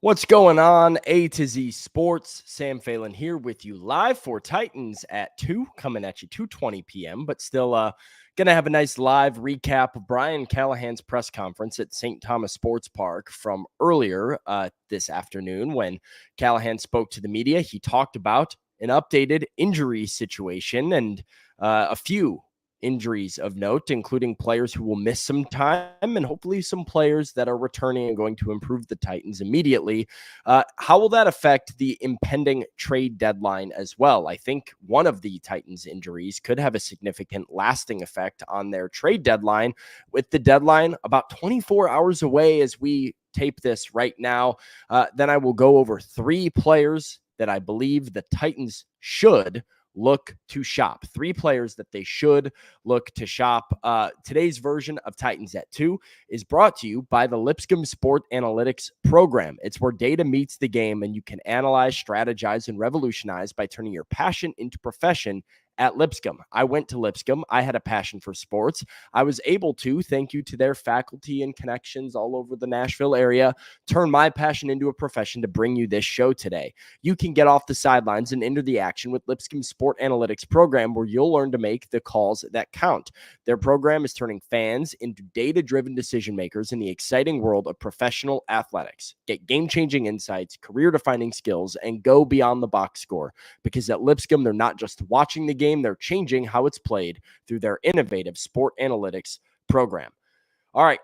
What's going on? A to Z Sports. Sam Phelan here with you live for Titans at 2, coming at you 2:20 p.m., but still going to have a nice live recap of Brian Callahan's press conference at St. Thomas Sports Park from earlier this afternoon when Callahan spoke to the media. He talked about an updated injury situation and a few injuries of note, including players who will miss some time and hopefully some players that are returning and going to improve the Titans immediately. How will that affect the impending trade deadline as well? I think one of the Titans' injuries could have a significant lasting effect on their trade deadline, with the deadline about 24 hours away as we tape this right now. Then I will go over 3 players that I believe the Titans should look to shop. 3 players that they should look to shop. Today's version of Titans at 2 is brought to you by the Lipscomb Sport Analytics program. It's where data meets the game and you can analyze, strategize, and revolutionize by turning your passion into profession at Lipscomb. I went to Lipscomb. I had a passion for sports. I was able to, thank you to their faculty and connections all over the Nashville area, turn my passion into a profession to bring you this show today. You can get off the sidelines and enter the action with Lipscomb Sport Analytics program, where you'll learn to make the calls that count. Their program is turning fans into data-driven decision makers in the exciting world of professional athletics. Get game-changing insights, career-defining skills, and go beyond the box score. Because at Lipscomb, they're not just watching the game, they're changing how it's played through their innovative sport analytics program. All right,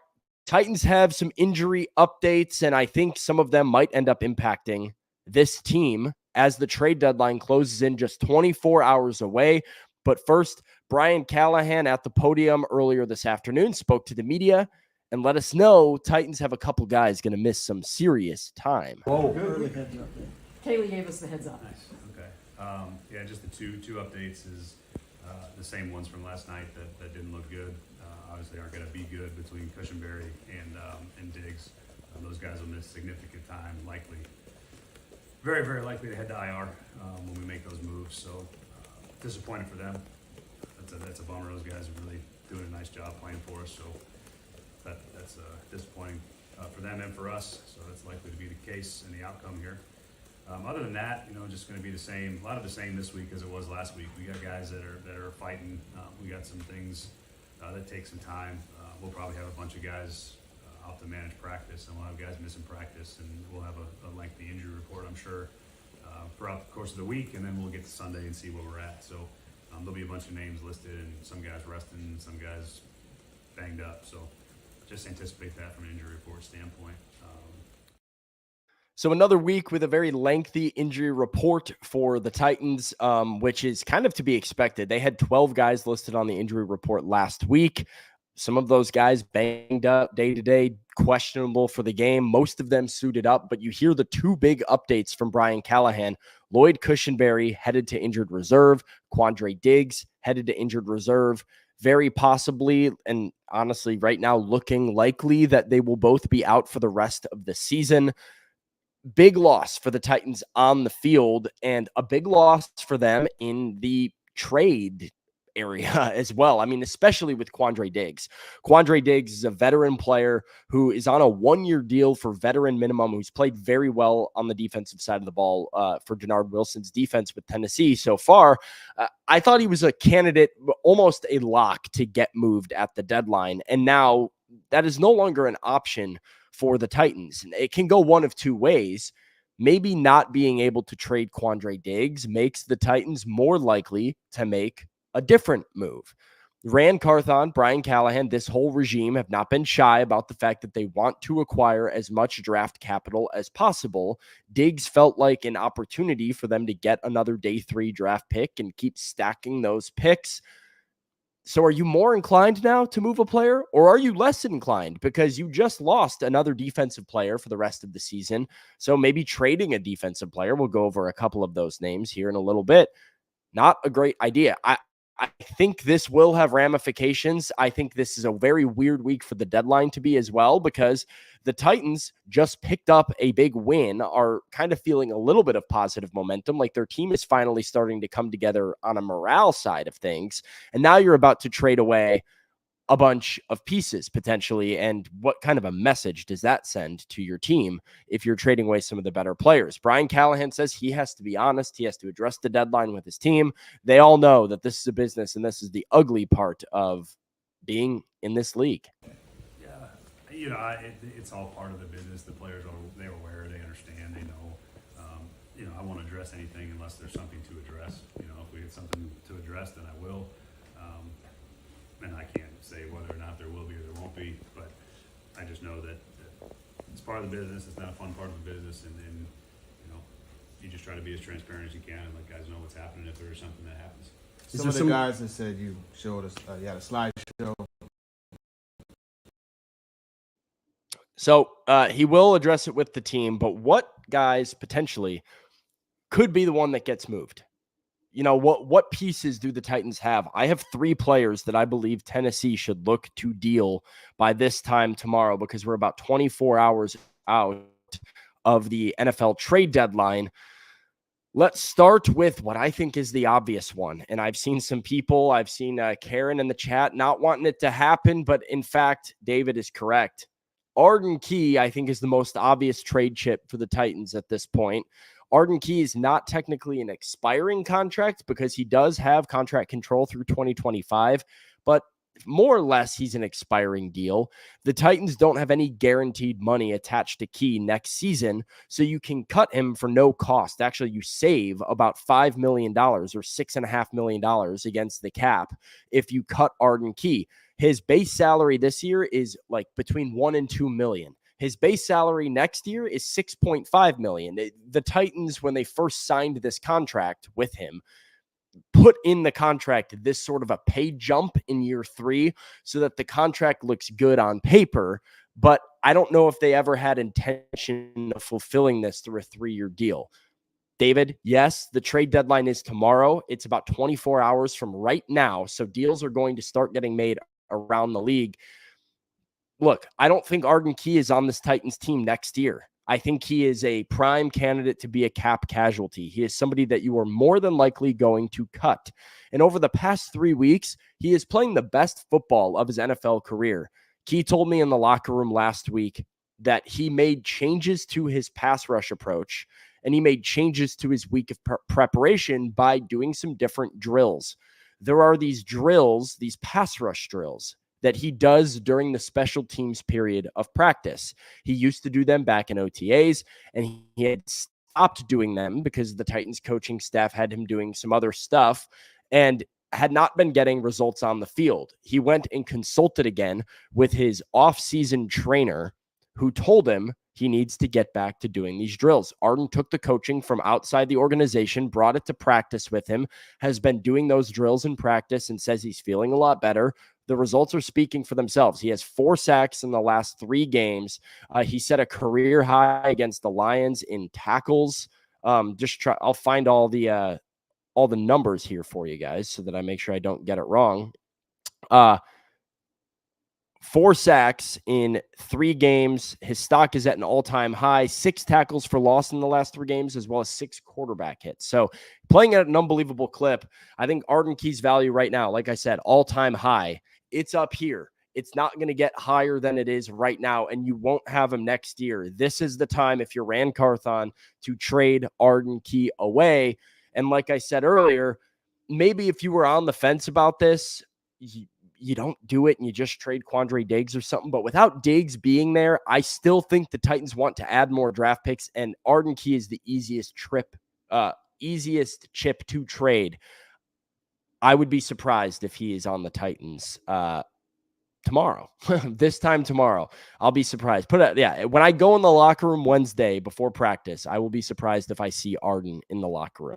Titans have some injury updates, and I think some of them might end up impacting this team as the trade deadline closes in just 24 hours away. But first, Brian Callahan at the podium earlier this afternoon spoke to the media and let us know Titans have a couple guys going to miss some serious time. Whoa. Early heads up there. Kaylee gave us the heads up. Nice. Okay. Yeah, just the two updates is the same ones from last night that didn't look good. Obviously aren't going to be good between Cushenberry and Diggs. Those guys will miss significant time, likely. Very, very likely to head to IR when we make those moves. So disappointed for them. That's a bummer. Those guys are really doing a nice job playing for us. So that's disappointing for them and for us. So that's likely to be the case in the outcome here. Other than that, just going to be the same. A lot of the same this week as it was last week. We got guys that are fighting. We got some things that take some time. We'll probably have a bunch of guys off to manage practice, and we'll have guys missing practice, and we'll have a lengthy injury report, I'm sure, throughout the course of the week, and then we'll get to Sunday and see where we're at. So there'll be a bunch of names listed, and some guys resting, and some guys banged up. So just anticipate that from an injury report standpoint. So another week with a very lengthy injury report for the Titans, which is kind of to be expected. They had 12 guys listed on the injury report last week. Some of those guys banged up day-to-day, questionable for the game. Most of them suited up, but you hear the 2 big updates from Brian Callahan. Lloyd Cushenberry headed to injured reserve. Quandre Diggs headed to injured reserve. Very possibly, and honestly right now looking likely, that they will both be out for the rest of the season. Big loss for the Titans on the field, and a big loss for them in the trade area as well. I mean, especially with Quandre Diggs. Quandre Diggs is a veteran player who is on a 1-year deal for veteran minimum, who's played very well on the defensive side of the ball for Denard Wilson's defense with Tennessee so far. I thought he was a candidate, almost a lock to get moved at the deadline, and now that is no longer an option for the Titans. It can go one of 2 ways. Maybe not being able to trade Quandre Diggs makes the Titans more likely to make a different move. Rand Carthon, Brian Callahan, this whole regime have not been shy about the fact that they want to acquire as much draft capital as possible. Diggs felt like an opportunity for them to get another day 3 draft pick and keep stacking those picks. So are you more inclined now to move a player, or are you less inclined because you just lost another defensive player for the rest of the season? So maybe trading a defensive player, we'll go over a couple of those names here in a little bit. Not a great idea. I think this will have ramifications. I think this is a very weird week for the deadline to be as well, because the Titans just picked up a big win, are kind of feeling a little bit of positive momentum, like their team is finally starting to come together on a morale side of things. And now you're about to trade away a bunch of pieces potentially. And what kind of a message does that send to your team if you're trading away some of the better players? Brian Callahan says he has to be honest. He has to address the deadline with his team. They all know that this is a business, and this is the ugly part of being in this league. Yeah, it's all part of the business. The players they're aware, they understand, they know. I won't address anything unless there's something to address. If we get something to address, then I will. And I can't say whether or not there will be or there won't be, but I just know that it's part of the business. It's not a fun part of the business, and you just try to be as transparent as you can and let guys know what's happening if there's something that happens. Some of the guys that said you showed us, you had a slideshow. So he will address it with the team, but what guys potentially could be the one that gets moved? What pieces do the Titans have? I have 3 players that I believe Tennessee should look to deal by this time tomorrow, because we're about 24 hours out of the NFL trade deadline. Let's start with what I think is the obvious one. And I've seen some people, Karen in the chat not wanting it to happen, but in fact, David is correct. Arden Key, I think, is the most obvious trade chip for the Titans at this point. Arden Key is not technically an expiring contract because he does have contract control through 2025, but more or less he's an expiring deal. The Titans don't have any guaranteed money attached to Key next season, so you can cut him for no cost. Actually, you save about $5 million or $6.5 million against the cap if you cut Arden Key. His base salary this year is like between $1 and $2 million. His base salary next year is $6.5 million. The Titans, when they first signed this contract with him, put in the contract this sort of a pay jump in year 3 so that the contract looks good on paper. But I don't know if they ever had intention of fulfilling this through a 3-year deal. David, yes, the trade deadline is tomorrow. It's about 24 hours from right now. So deals are going to start getting made around the league. Look, I don't think Arden Key is on this Titans team next year. I think he is a prime candidate to be a cap casualty. He is somebody that you are more than likely going to cut. And over the past 3 weeks, he is playing the best football of his NFL career. Key told me in the locker room last week that he made changes to his pass rush approach, and he made changes to his week of preparation by doing some different drills. There are these drills, these pass rush drills, that he does during the special teams period of practice. He used to do them back in OTAs, and he had stopped doing them because the Titans coaching staff had him doing some other stuff and had not been getting results on the field. He went and consulted again with his off-season trainer, who told him he needs to get back to doing these drills. Arden took the coaching from outside the organization, brought it to practice with him, has been doing those drills in practice, and says he's feeling a lot better. The results are speaking for themselves. He has 4 sacks in the last 3 games. He set a career high against the Lions in tackles. I'll find all the numbers here for you guys so that I make sure I don't get it wrong. 4 sacks in 3 games. His stock is at an all-time high. 6 tackles for loss in the last 3 games, as well as 6 quarterback hits. So playing at an unbelievable clip. I think Arden Key's value right now, like I said, all-time high. It's up here. It's not going to get higher than it is right now, and you won't have him next year. This is the time, if you're Rand Carthon, to trade Arden Key away. And like I said earlier, maybe if you were on the fence about this, you don't do it and you just trade Quandre Diggs or something. But without Diggs being there, I still think the Titans want to add more draft picks, and Arden Key is the easiest chip to trade. I would be surprised if he is on the Titans tomorrow. This time tomorrow, I'll be surprised. When I go in the locker room Wednesday before practice, I will be surprised if I see Arden in the locker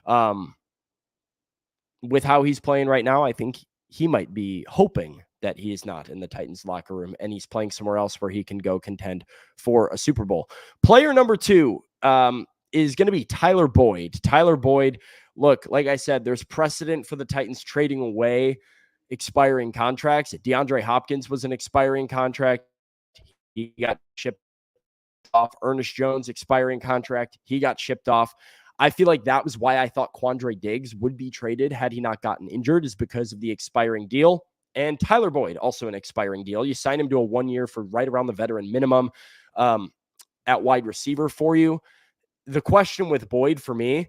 room. With how he's playing right now, I think he might be hoping that he is not in the Titans locker room and he's playing somewhere else where he can go contend for a Super Bowl. Player number 2 is going to be Tyler Boyd. Tyler Boyd, look, like I said, there's precedent for the Titans trading away expiring contracts. DeAndre Hopkins was an expiring contract. He got shipped off. Ernest Jones, expiring contract. He got shipped off. I feel like that was why I thought Quandre Diggs would be traded had he not gotten injured, is because of the expiring deal. And Tyler Boyd, also an expiring deal. You sign him to a 1 year for right around the veteran minimum at wide receiver for you. The question with Boyd for me,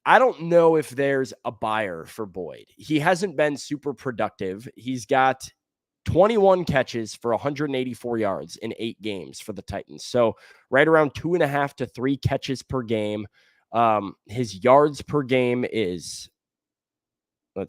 I don't know if there's a buyer for Boyd. He hasn't been super productive. He's got 21 catches for 184 yards in 8 games for the Titans. So right around 2.5 to 3 catches per game. His yards per game is,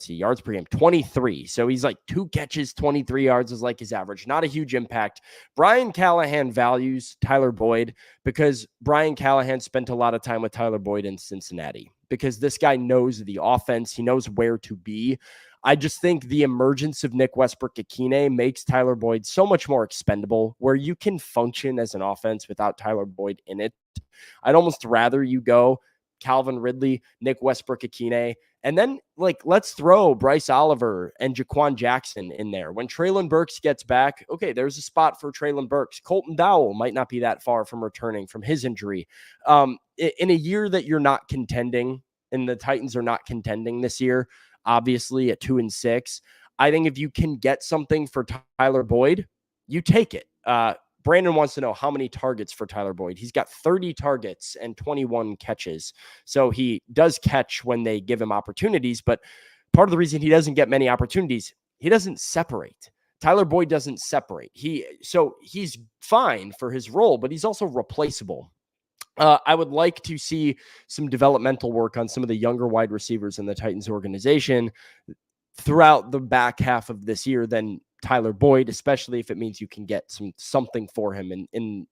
yards per game, 23. So he's like 2 catches, 23 yards is like his average. Not a huge impact. Brian Callahan values Tyler Boyd because Brian Callahan spent a lot of time with Tyler Boyd in Cincinnati because this guy knows the offense. He knows where to be. I just think the emergence of Nick Westbrook-Ikhine makes Tyler Boyd so much more expendable where you can function as an offense without Tyler Boyd in it. I'd almost rather you go Calvin Ridley, Nick Westbrook-Ikhine, and then, let's throw Bryce Oliver and Jaquan Jackson in there. When Treylon Burks gets back, okay, there's a spot for Treylon Burks. Colton Dowell might not be that far from returning from his injury. In a year that you're not contending, and the Titans are not contending this year, obviously at 2-6, I think if you can get something for Tyler Boyd, you take it. Brandon wants to know how many targets for Tyler Boyd. He's got 30 targets and 21 catches. So he does catch when they give him opportunities, but part of the reason he doesn't get many opportunities, he doesn't separate. Tyler Boyd doesn't separate. So he's fine for his role, but he's also replaceable. I would like to see some developmental work on some of the younger wide receivers in the Titans organization throughout the back half of this year than Tyler Boyd, especially if it means you can get something for him in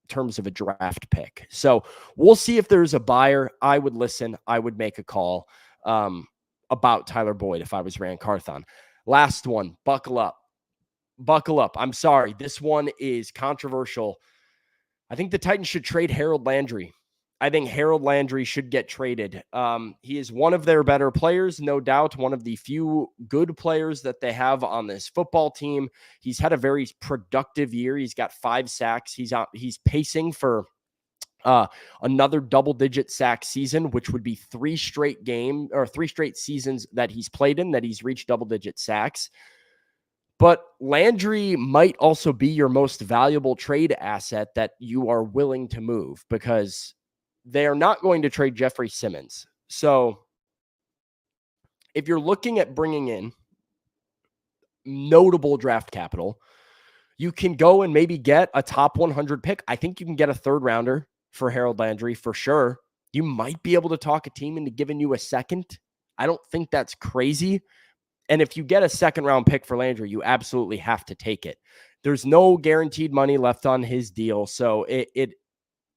terms of a draft pick. So we'll see if there's a buyer. I would listen. I would make a call about Tyler Boyd if I was Rand Carthon. Last one, buckle up. Buckle up. I'm sorry. This one is controversial. I think the Titans should trade Harold Landry. I think Harold Landry should get traded. He is one of their better players, no doubt, one of the few good players that they have on this football team. He's had a very productive year. He's got 5 sacks. He's pacing for another double-digit sack season, which would be 3 straight seasons that he's played in that he's reached double-digit sacks. But Landry might also be your most valuable trade asset that you are willing to move because they are not going to trade Jeffrey Simmons. So if you're looking at bringing in notable draft capital, you can go and maybe get a top 100 pick. I think you can get a 3rd rounder for Harold Landry for sure. You might be able to talk a team into giving you a 2nd. I don't think that's crazy. And if you get a 2nd round pick for Landry, you absolutely have to take it. There's no guaranteed money left on his deal. So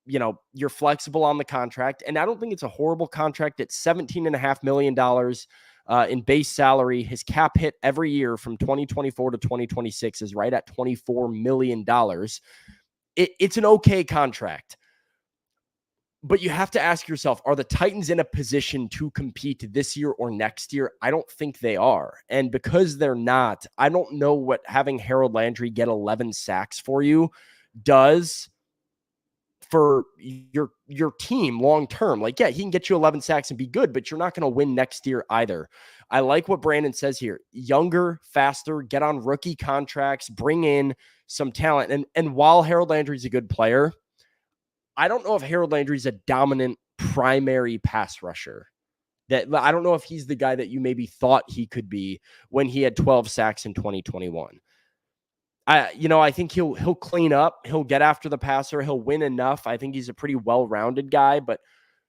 you're flexible on the contract. And I don't think it's a horrible contract. It's $17.5 million in base salary. His cap hit every year from 2024 to 2026 is right at $24 million. It's an okay contract. But you have to ask yourself, are the Titans in a position to compete this year or next year? I don't think they are. And because they're not, I don't know what having Harold Landry get 11 sacks for you does for your team long term. He can get you 11 sacks and be good, but you're not going to win next year either. I like what Brandon says here. Younger, faster, get on rookie contracts, bring in some talent. And while Harold Landry's a good player, I don't know if Harold Landry's a dominant primary pass rusher. I don't know if he's the guy that you maybe thought he could be when he had 12 sacks in 2021. I think he'll clean up. He'll get after the passer. He'll win enough. I think he's a pretty well-rounded guy, but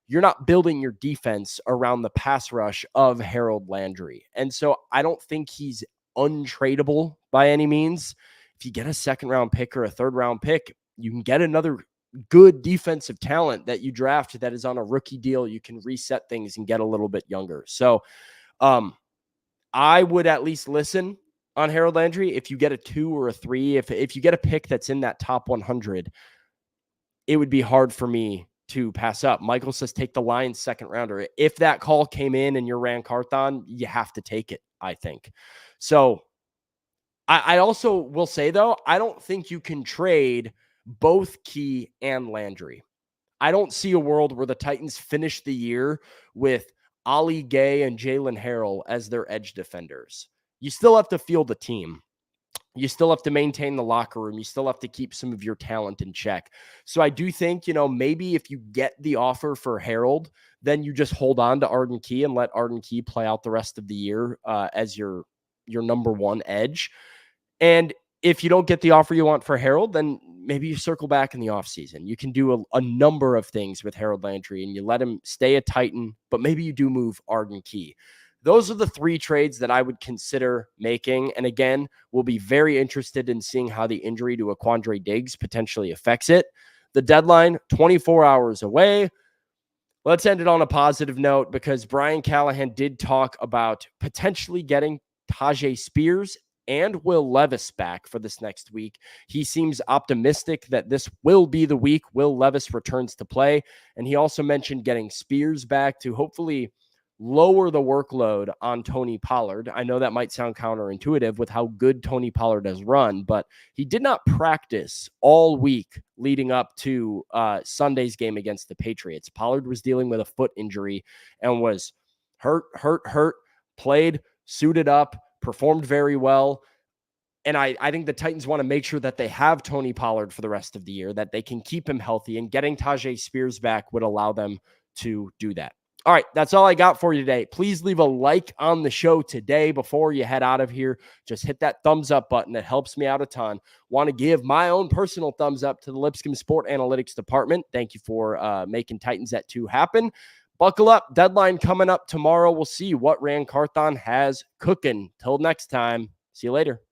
you're not building your defense around the pass rush of Harold Landry. And so I don't think he's untradeable by any means. If you get a 2nd round pick or a 3rd round pick, you can get another good defensive talent that you draft that is on a rookie deal. You can reset things and get a little bit younger. So I would at least listen on Harold Landry. If you get a 2 or a 3, if you get a pick that's in that top 100, it would be hard for me to pass up. Michael says, take the Lions 2nd rounder. If that call came in and you're Rand Carthon, you have to take it, I think. So I also will say, though, I don't think you can trade both Key and Landry. I don't see a world where the Titans finish the year with Ali Gay and Jalen Harrell as their edge defenders. you still have to field the team. You still have to maintain the locker room. You still have to keep some of your talent in check. So I do think, maybe if you get the offer for Harold, then you just hold on to Arden Key and let Arden Key play out the rest of the year as your number one edge. And if you don't get the offer you want for Harold, then maybe you circle back in the offseason. You can do a number of things with Harold Landry, and you let him stay a Titan, but maybe you do move Arden Key. Those are the 3 trades that I would consider making. And again, we'll be very interested in seeing how the injury to Aquandre Diggs potentially affects it. The deadline, 24 hours away. Let's end it on a positive note, because Brian Callahan did talk about potentially getting Tyjae Spears and Will Levis back for this next week. He seems optimistic that this will be the week Will Levis returns to play. And he also mentioned getting Spears back to hopefully lower the workload on Tony Pollard. I know that might sound counterintuitive with how good Tony Pollard has run, but he did not practice all week leading up to Sunday's game against the Patriots. Pollard was dealing with a foot injury and was hurt, played, suited up, performed very well. And I think the Titans want to make sure that they have Tony Pollard for the rest of the year, that they can keep him healthy, and getting Tyjae Spears back would allow them to do that. All right, that's all I got for you today. Please leave a like on the show today before you head out of here. Just hit that thumbs up button. It helps me out a ton. Want to give my own personal thumbs up to the Lipscomb Sport Analytics Department. Thank you for making Titans at 2 happen. Buckle up. Deadline coming up tomorrow. We'll see what Rand Carthon has cooking. Till next time. See you later.